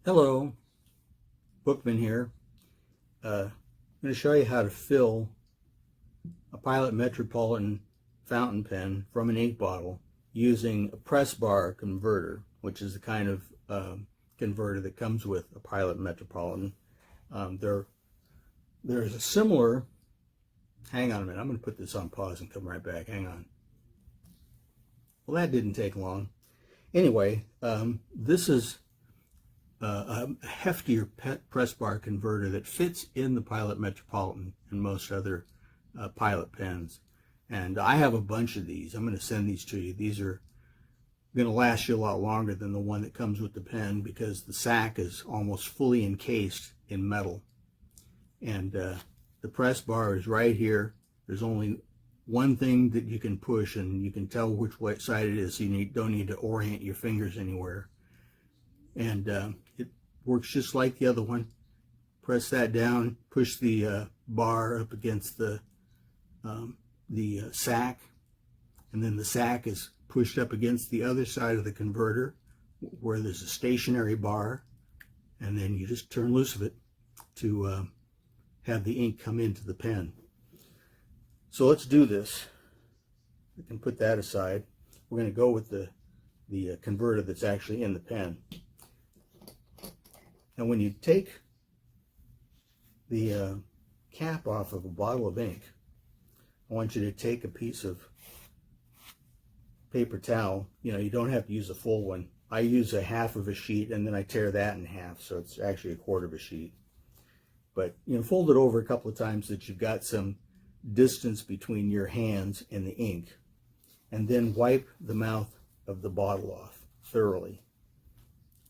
Hello, Bookman here. I'm going to show you how to fill a Pilot Metropolitan fountain pen from an ink bottle using a press bar converter, which is the kind of converter that comes with a Pilot Metropolitan. There's a similar, hang on a minute, I'm going to put this on pause and come right back, hang on. Well, that didn't take long. Anyway, this is a heftier press bar converter that fits in the Pilot Metropolitan and most other Pilot pens. And I have a bunch of these. I'm going to send these to you. These are going to last you a lot longer than the one that comes with the pen because the sack is almost fully encased in metal. And the press bar is right here. There's only one thing that you can push, and you can tell which side it is, so you don't need to orient your fingers anywhere. And it works just like the other one. Press that down, push the bar up against the sack, and then the sack is pushed up against the other side of the converter where there's a stationary bar, and then you just turn loose of it to have the ink come into the pen. So let's do this. We can put that aside. We're going to go with the converter that's actually in the pen. And when you take the cap off of a bottle of ink, I want you to take a piece of paper towel. You don't have to use a full one. I use a half of a sheet and then I tear that in half, so it's actually a quarter of a sheet. But fold it over a couple of times so that you've got some distance between your hands and the ink, and then wipe the mouth of the bottle off thoroughly.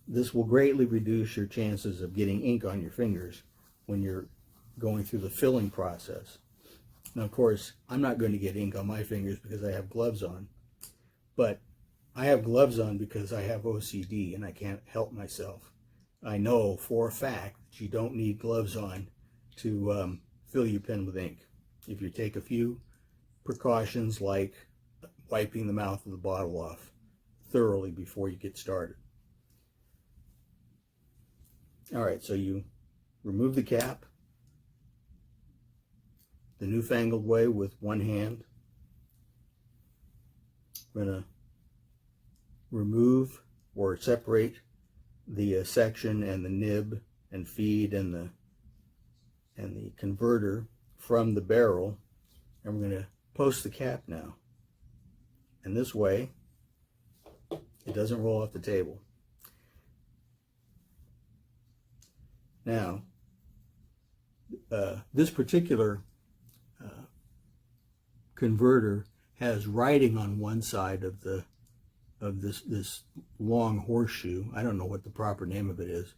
This will greatly reduce your chances of getting ink on your fingers when you're going through the filling process. Now, of course, I'm not going to get ink on my fingers because I have gloves on, but I have gloves on because I have OCD and I can't help myself. I know for a fact that you don't need gloves on to fill your pen with ink. If you take a few precautions like wiping the mouth of the bottle off thoroughly before you get started. All right, so you remove the cap the newfangled way with one hand. We're going to remove or separate the section and the nib and feed and the converter from the barrel, and we're going to post the cap now. And this way, it doesn't roll off the table. Now, this particular converter has writing on one side of this long horseshoe. I don't know what the proper name of it is,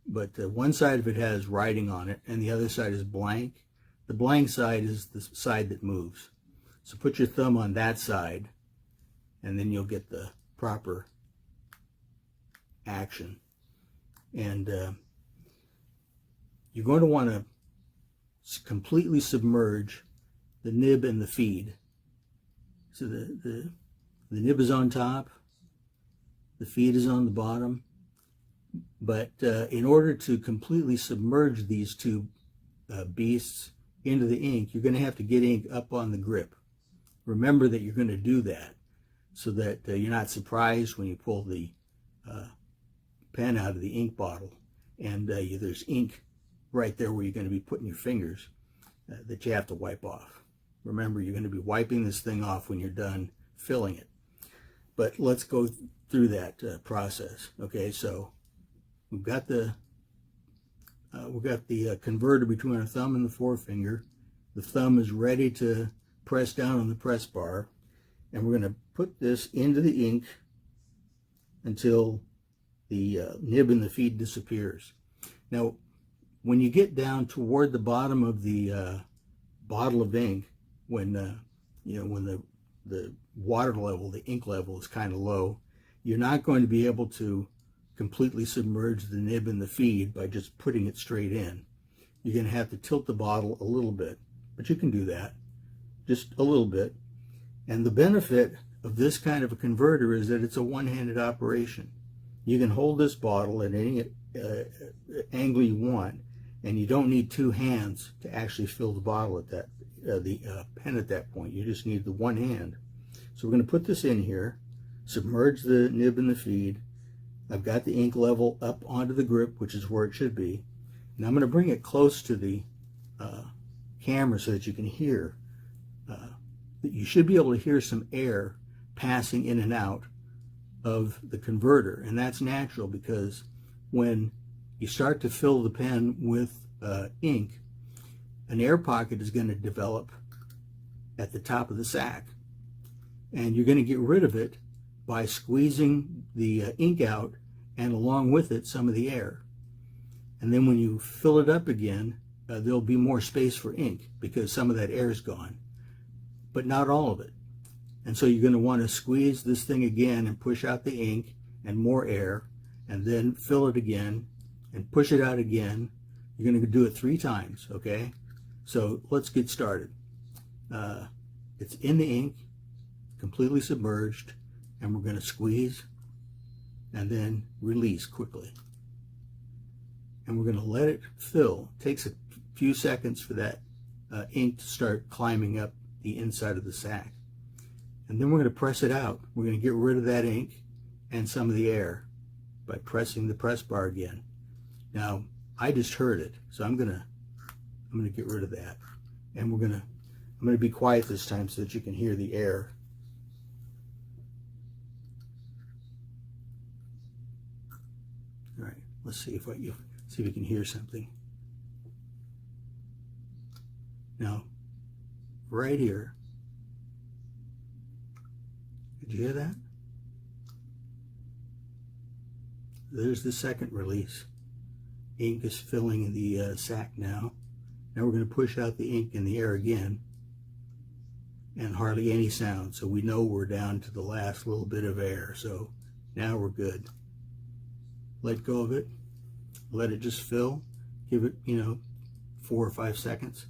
but one side of it has writing on it, and the other side is blank. The blank side is the side that moves. So put your thumb on that side, and then you'll get the proper action. And you're going to want to completely submerge the nib and the feed. So the nib is on top, the feed is on the bottom, but in order to completely submerge these two beasts into the ink, you're going to have to get ink up on the grip. Remember that you're going to do that so that you're not surprised when you pull the pen out of the ink bottle and there's ink right there where you're going to be putting your fingers that you have to wipe off. Remember, you're going to be wiping this thing off when you're done filling it. But let's go through that process. Okay, so we've got the converter between our thumb and the forefinger. The thumb is ready to press down on the press bar, and we're going to put this into the ink until the nib and the feed disappears. Now, when you get down toward the bottom of the bottle of ink, when the water level, the ink level is kind of low, you're not going to be able to completely submerge the nib and the feed by just putting it straight in. You're going to have to tilt the bottle a little bit, but you can do that, just a little bit. And the benefit of this kind of a converter is that it's a one-handed operation. You can hold this bottle at any angle you want, and you don't need two hands to actually fill the bottle at that, the pen at that point. You just need the one hand. So we're going to put this in here, submerge the nib in the feed. I've got the ink level up onto the grip, which is where it should be. And I'm going to bring it close to the camera so that you can hear. You should be able to hear some air passing in and out of the converter, and that's natural because when you start to fill the pen with ink, an air pocket is going to develop at the top of the sac, and you're going to get rid of it by squeezing the ink out, and along with it some of the air. And then when you fill it up again, there'll be more space for ink because some of that air is gone, but not all of it. And so you're going to want to squeeze this thing again and push out the ink and more air, and then fill it again and push it out again. You're going to do it 3 times, okay? So let's get started. It's in the ink, completely submerged, and we're going to squeeze and then release quickly. And we're going to let it fill. It takes a few seconds for that ink to start climbing up the inside of the sac. And then we're going to press it out. We're going to get rid of that ink and some of the air by pressing the press bar again. Now, I just heard it, so I'm going to get rid of that. And I'm going to be quiet this time so that you can hear the air. All right, let's see if we can hear something. Now, right here. Did you hear that? There's the second release. Ink is filling the sac now. Now we're going to push out the ink in the air again, and hardly any sound. So we know we're down to the last little bit of air. So now we're good. Let go of it. Let it just fill. Give it, 4 or 5 seconds.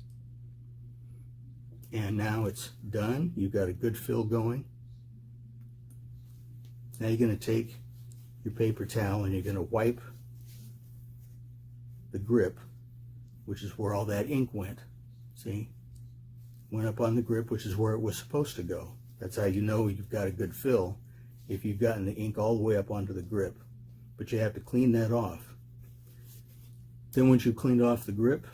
And now it's done. You've got a good fill going. Now you're going to take your paper towel and you're going to wipe the grip, which is where all that ink went. See? Went up on the grip, which is where it was supposed to go. That's how you know you've got a good fill, if you've gotten the ink all the way up onto the grip. But you have to clean that off. Then once you've cleaned off the grip,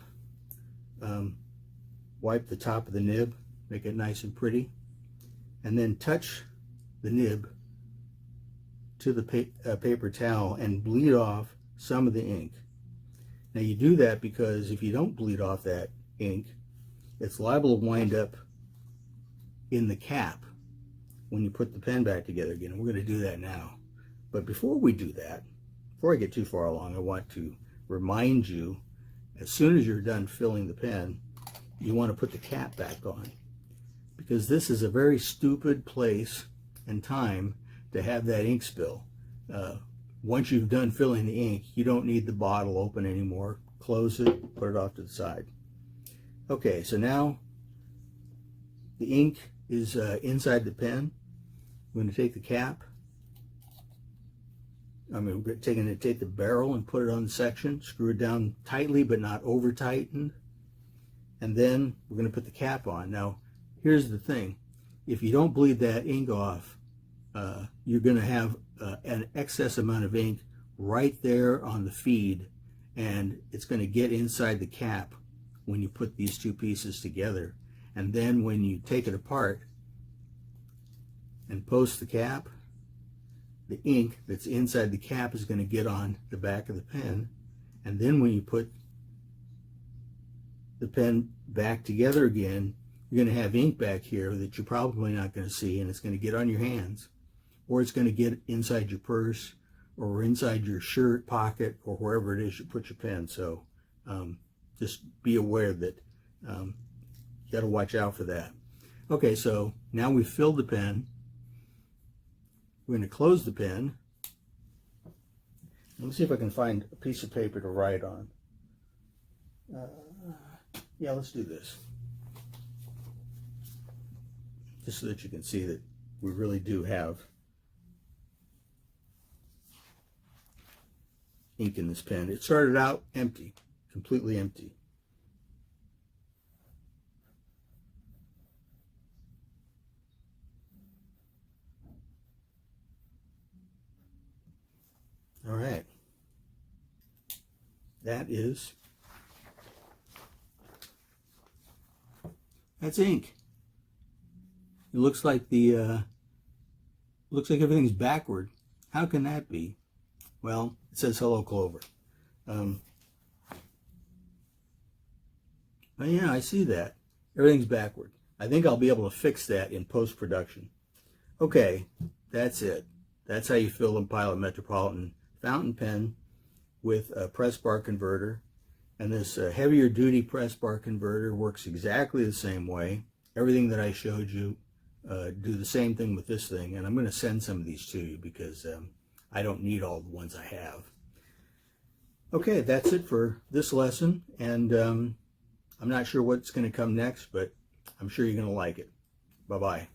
wipe the top of the nib, make it nice and pretty, and then touch the nib to the paper towel and bleed off some of the ink. Now you do that because if you don't bleed off that ink, it's liable to wind up in the cap when you put the pen back together again. And we're going to do that now. But before we do that, before I get too far along, I want to remind you, as soon as you're done filling the pen, you want to put the cap back on, because this is a very stupid place and time to have that ink spill. Once you've done filling the ink, you don't need the bottle open anymore. Close it, put it off to the side. Okay, so now the ink is inside the pen. I'm going to take the cap. We're going to take the barrel and put it on the section, screw it down tightly but not over tightened, and then we're going to put the cap on. Now, here's the thing. If you don't bleed that ink off, you're going to have an excess amount of ink right there on the feed, and it's going to get inside the cap when you put these two pieces together. And then when you take it apart and post the cap, the ink that's inside the cap is going to get on the back of the pen. And then when you put the pen back together again, you're going to have ink back here that you're probably not going to see, and it's going to get on your hands, or it's going to get inside your purse or inside your shirt pocket or wherever it is you put your pen. So just be aware that you got to watch out for that. Okay, so now we've filled the pen. We're going to close the pen. Let me see if I can find a piece of paper to write on. Yeah, let's do this. Just so that you can see that we really do have ink in this pen. It started out empty, completely empty. All right. That's ink. It looks like everything's backward. How can that be? Well, it says hello Clover. But yeah, I see that. Everything's backward. I think I'll be able to fix that in post-production. Okay, that's it. That's how you fill a Pilot Metropolitan fountain pen with a press bar converter. And this heavier duty press bar converter works exactly the same way. Everything that I showed you, do the same thing with this thing. And I'm going to send some of these to you because I don't need all the ones I have. Okay, that's it for this lesson. And I'm not sure what's going to come next, but I'm sure you're going to like it. Bye-bye.